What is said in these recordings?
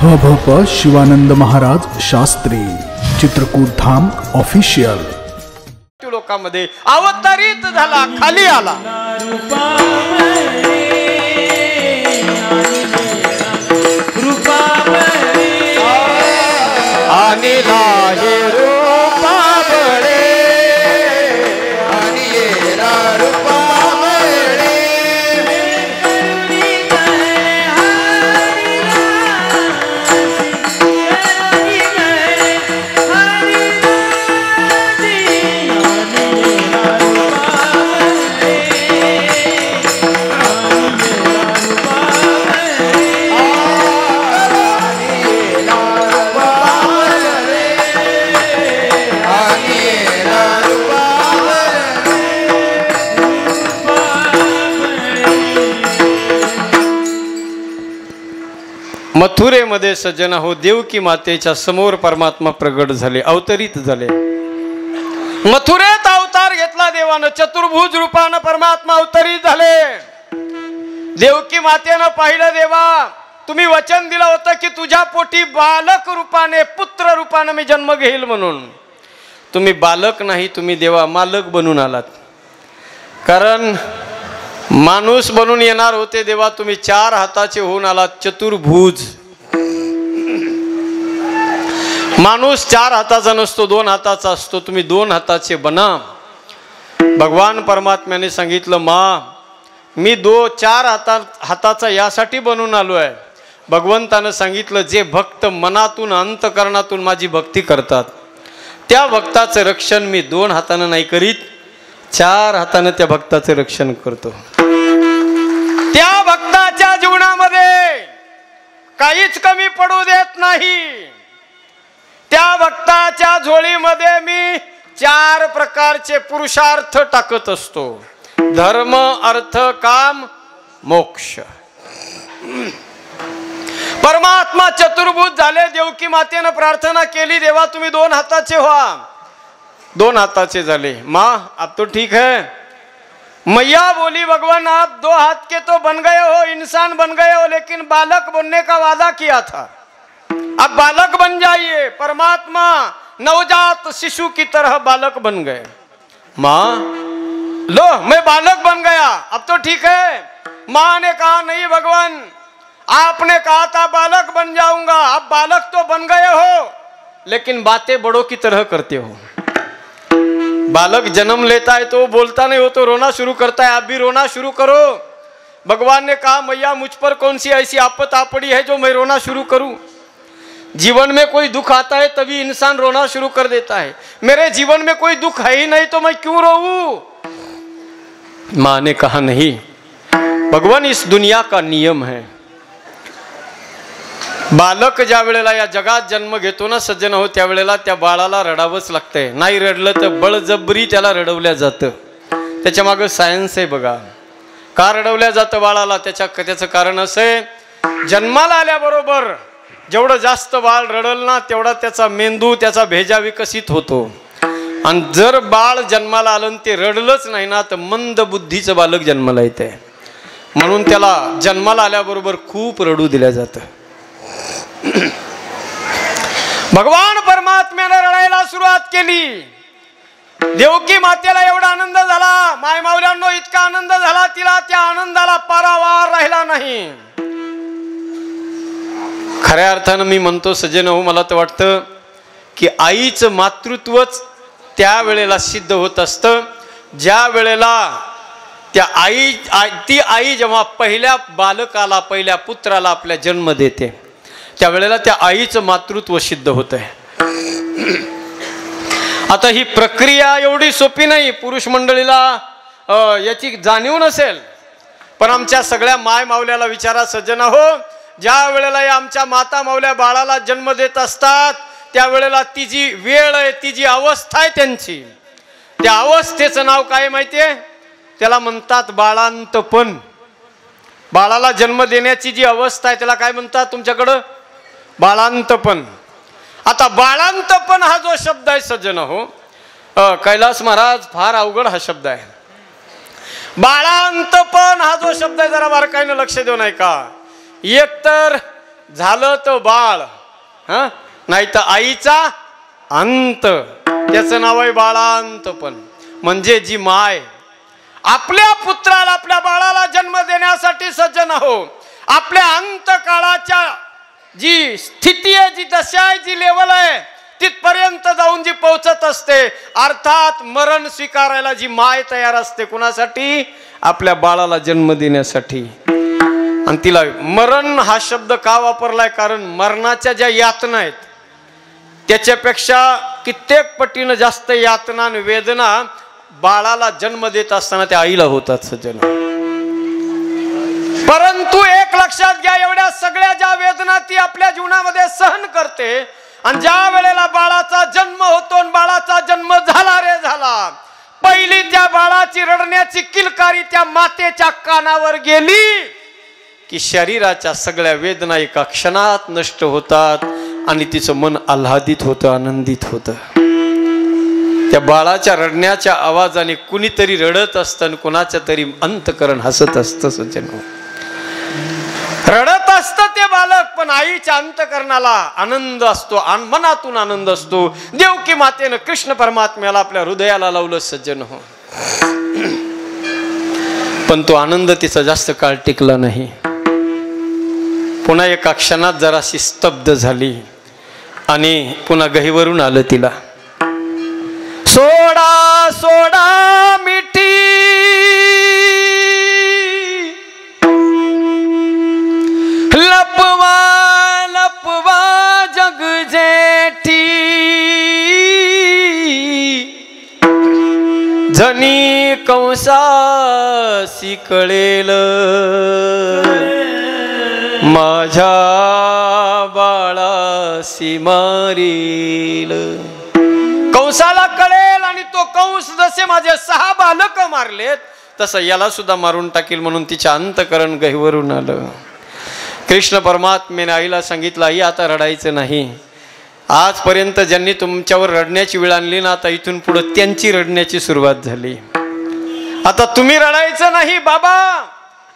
भप शिवानंद महाराज शास्त्री चित्रकूट धाम official लोकांमध्ये अवतरित झाला, खाली आला। आणि लाहे रूपा बळे आणि येरा रूपा बळे मथुरेमध्ये सज्जन हो, देवकी मातेच्या समोर परमात्मा प्रगट झाले, अवतरित झाले। मथुरेत अवतार घेतला देवानं, चतुर्भुज रूपानं परमात्मा अवतरित झाले। देवकी मातेनं पाहिलं, देवा तुम्ही वचन दिलं होतं की तुझ्या पोटी बालक रूपाने, पुत्र रूपाने मी जन्म घेईल म्हणून। तुम्ही बालक नाही, तुम्ही देवा मालक बनून आलात। कारण माणूस बनून येणार होते देवा, तुम्ही 4 हाताचे होऊन आलात, चतुर्भुज। माणूस 4 हाताचा नसतो, 2 हाताचा असतो, तुम्ही 2 हाताचे बना। भगवान परमात्म्याने सांगितलं, मा मी 4 हाताचा यासाठी बनून आलो आहे। भगवंतानं सांगितलं, जे भक्त मनातून अंतकरणातून माझी भक्ती करतात त्या भक्ताचं रक्षण मी 2 हातानं नाही करीत, 4 हातानं त्या भक्ताचं रक्षण करतो। त्या भक्ताच्या जीवनामध्ये काहीच कमी पडू देत नाही। त्या भक्ताच्या झोळीमध्ये मी 4 प्रकारचे पुरुषार्थ टाकत असतो, धर्म अर्थ काम मोक्ष। परमात्मा चतुर्भुज झाले। देवकी मातेनं प्रार्थना केली, देवा तुम्ही 2 हाताचे व्हा। 2 हाताचे झाले। माँ अब तो ठीक है। मैया बोली, भगवान आप 2 हाथ के तो बन गए हो, इंसान बन गए हो, लेकिन बालक बनने का वादा किया था, अब बालक बन जाइए। परमात्मा नवजात शिशु की तरह बालक बन गए। माँ लो मैं बालक बन गया, अब तो ठीक है। माँ ने कहा, नहीं भगवान आपने कहा था बालक बन जाऊंगा, अब बालक तो बन गए हो लेकिन बातें बड़ों की तरह करते हो। बालक जन्म लेता है तो बोलता नहीं हो, तो रोना शुरू करता है, आप भी रोना शुरू करो। भगवान ने कहा, मैया मुझ पर कौन सी ऐसी आफत आ पड़ी है जो मैं रोना शुरू करूं। जीवन में कोई दुख आता है तभी इंसान रोना शुरू कर देता है, मेरे जीवन में कोई दुख है ही नहीं तो मैं क्यों रोऊं। माँ ने कहा, नहीं भगवान इस दुनिया का नियम है। बालक ज्या वेळेला या जगात जन्म घेतो ना सज्जन हो, त्यावेळेला त्या बाळाला रडावंच लागतंय, नाही रडलं तर बळजबरी त्याला रडवल्या जातं। त्याच्या मागे सायन्स आहे बघा, का रडवल्या जातं बाळाला, त्याचं कारण असं आहे, जन्माला आल्याबरोबर जेवढं जास्त बाळ रडल ना तेवढा त्याचा मेंदू, त्याचा भेजा विकसित होतो। आणि जर बाळ जन्माला आलं ते रडलंच नाही ना तर मंद बुद्धीचं बालक जन्माला येते, म्हणून त्याला जन्माला आल्याबरोबर खूप रडू दिल्या जातं। भगवान परमात्म्याने रडायला सुरुवात केली। देवकी मातेला एवढा आनंद झाला, माय माऊल्यांनो इतका आनंद झाला, तिला त्या आनंदाला पारावार राहिला नाही। खऱ्या अर्थानं मी म्हणतो सज्जन हो, मला तर वाटतं की आईचं मातृत्वच त्या वेळेला सिद्ध होत असतं, ज्या वेळेला ती आई जेव्हा पहिल्या बालकाला, पहिल्या पुत्राला आपल्या जन्म देते त्यावेळेला त्या आईचं मातृत्व सिद्ध होत आहे। आता ही प्रक्रिया एवढी सोपी नाही, पुरुष मंडळीला याची जाणीव नसेल, पण आमच्या सगळ्या माय माऊल्याला विचारा सज्जन हो, ज्या वेळेला या आमच्या माता माऊल्या बाळाला जन्म देत असतात त्यावेळेला ती जी वेळ आहे, ती जी अवस्था आहे त्यांची, त्या अवस्थेचं नाव काय माहितीये, त्याला म्हणतात बाळांतपण। बाळाला जन्म देण्याची जी अवस्था आहे त्याला काय म्हणतात तुमच्याकडं, बाळांतपण। आता बाळांतपण हा जो शब्द आहे सज्जन हो, कैलास महाराज फार अवघड हा शब्द आहे। बाळांतपण हा जो शब्द आहे जरा बारकाईने लक्ष देऊ नाही का, एकतर झालं तर बाळ, हा नाही तर आईचा अंत, त्याचं नाव आहे बाळांत. पण म्हणजे जी माय आपल्या पुत्राला आपल्या बाळाला जन्म देण्यासाठी सज्ज न हो, आपल्या अंतकाळाच्या जी स्थिती आहे, जी दशा आहे, जी लेवल आहे, तिथपर्यंत जाऊन जी पोहोचत असते, अर्थात मरण स्वीकारायला जी माय तयार असते, कुणासाठी? आपल्या बाळाला जन्म देण्यासाठी. आणि तिला मरण हा शब्द का वापरलाय? कारण मरणाच्या ज्या यातना आहेत त्याच्यापेक्षा कित्येक पटीनं जास्त यातना आणि वेदना बाळाला जन्म देत असताना त्या आईला होतात सज्जन. परंतु एक लक्षात घ्या, एवढ्या सगळ्या ज्या वेदना ती आपल्या जीवनामध्ये सहन करते, आणि ज्या वेळेला बाळाचा जन्म होतो आणि बाळाचा जन्म झाला रे झाला, पहिली त्या बाळाची रडण्याची किलकारी त्या मातेच्या कानावर गेली की शरीराच्या सगळ्या वेदना एका क्षणात नष्ट होतात आणि तिचं मन आल्हादित होतं, आनंदित होतं. त्या बाळाच्या रडण्याच्या आवाजाने कुणीतरी रडत असतं आणि कुणाच्या तरी अंतकरण हसत असतं सज्जन. रडत असतं ते बालक, पण आईच्या अंतकरणाला आनंद असतो, मनातून आनंद असतो. देवकी मातेनं कृष्ण परमात्म्याला आपल्या हृदयाला लावलं सज्जन हो. पण तो आनंद तिचा जास्त काळ टिकला नाही. पुन्हा एका क्षणात जराशी स्तब्ध झाली आणि पुन्हा गहीवरून आलं तिला. सोडा सोडा मिठी लपवा लपवा जग जेठी, जनी कंसासी कळेल माझ्या बाळासी मारील. कंसाला कळेल आणि तो कंस जसे माझे 6 बालक मारलेत तसं याला सुद्धा मारून टाकील, म्हणून तिच्या अंतकरण गहिवरून आलं. कृष्ण परमात्म्याने आईला सांगितलं, आई आता रडायचं नाही. आजपर्यंत ज्यांनी तुमच्यावर रडण्याची वेळ आणली ना, आता इथून पुढे त्यांची रडण्याची सुरुवात झाली. आता तुम्ही रडायचं नाही बाबा,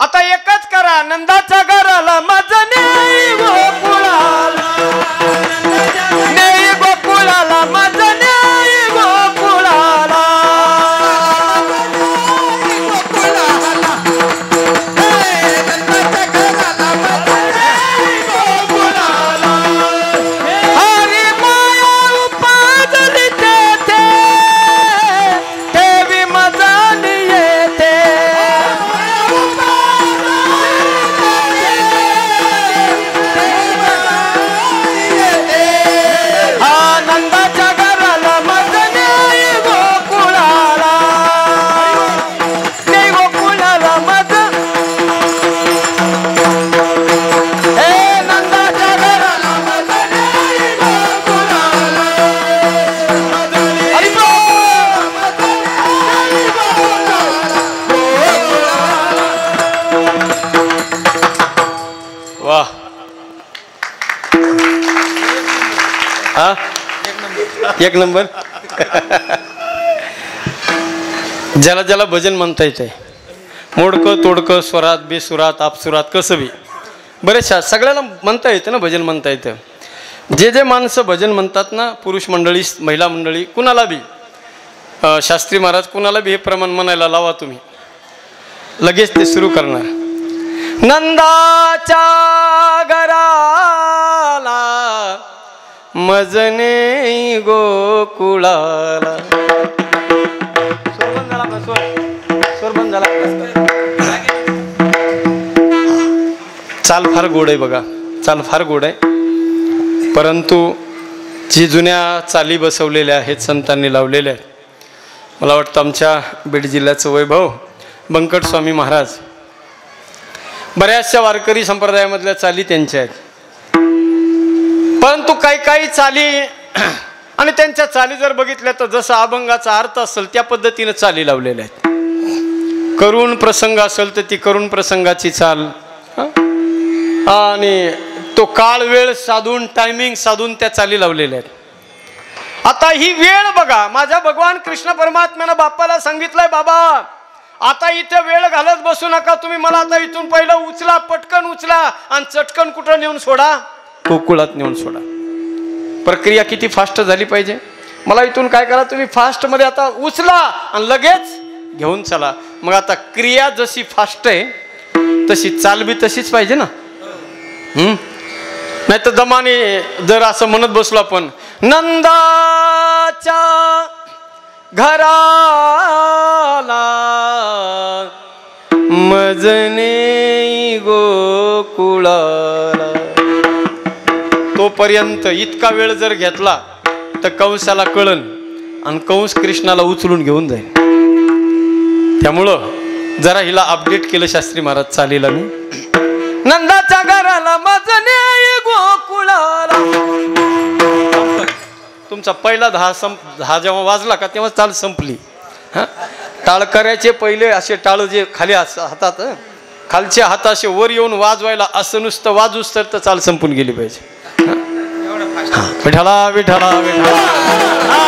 आता एकच करा, नंदाच्या घराला माझं नेई गोकुळाला, नेई गोकुळाला माझं नेई गोकुळाला, हरी माया उपादली तेथे, ठेवी मजाली येथे, आनंदाच्या घराला माझं नेई गोकुळाला, नेई गोकुळाला माझं, हे नंदाच्या घराला माझं नेई गोकुळाला, हरी वाह. हा एक नंबर. ज्याला ज्याला भजन म्हणता येते, मोडकं तोडकं, स्वरात बेसुरात आपसुरात, कसं बी बरेचशा सगळ्याला म्हणता येतं ना, भजन म्हणता येतं. जे जे माणसं भजन म्हणतात ना, पुरुष मंडळी महिला मंडळी, कुणाला बी शास्त्री महाराज कुणाला बी हे प्रमाण म्हणायला लावा तुम्ही, लगेच ते सुरू करणार. नंदाच्या घराला मजने गोकुळाला. स्वर बंद झाला. चाल फार गोड आहे बघा, चाल फार गोड आहे, परंतु जी जुन्या चाली बसवलेल्या आहेत संतांनी लावलेल्या आहेत, मला वाटतं आमच्या बीड जिल्ह्याचं वैभव बंकट स्वामी महाराज, बऱ्याचशा वारकरी संप्रदायामधल्या चाली त्यांच्या आहेत. परंतु काही काही चाली आणि त्यांच्या चाली जर बघितल्या तर जसं अभंगाचा अर्थ असेल त्या पद्धतीने चाली लावलेल्या आहेत. करुण प्रसंग असेल तर ती करुण प्रसंगाची चाल, आणि तो काळ वेळ साधून टायमिंग साधून त्या चाली लावलेल्या आहेत. आता ही वेळ बघा, माझ्या भगवान कृष्ण परमात्म्यानं बापाला सांगितलंय, बाबा आता इथे वेळ घालत बसू नका तुम्ही. मला आता इथून पहिलं उचला, पटकन उचला आणि चटकन कुठं नेऊन सोडा, गोकुळात नेऊन सोडा. प्रक्रिया किती फास्ट झाली पाहिजे. मला इथून काय करा, तुम्ही फास्ट मध्ये आता उचला आणि लगेच घेऊन चला. मग आता क्रिया जशी फास्ट आहे तशी चाल बी तशीच पाहिजे ना. नाही तर दमाने जर असं म्हणत बसलो आपण, नंदाच्या घराला मजने गोकुळाला, तोपर्यंत इतका वेळ जर घेतला तर कंसाला कळन आणि कंस कृष्णाला उचलून घेऊन जाईल. त्यामुळं जरा हिला अपडेट केलं शास्त्री महाराज चालेल. आणि नंदाच्या घराला मजने गोकुळाला, तुमचा पहिला दहा जेव्हा वाजला का तेव्हा चाल संपली. टाळ करायचे पहिले असे टाळ जे खाली हातात, खालच्या हाताशी वर येऊन वाजवायला, असं नुसतं वाजूस तर चाल संपून गेली पाहिजे. विठ्ठला विठ्ठला विठ्ठला.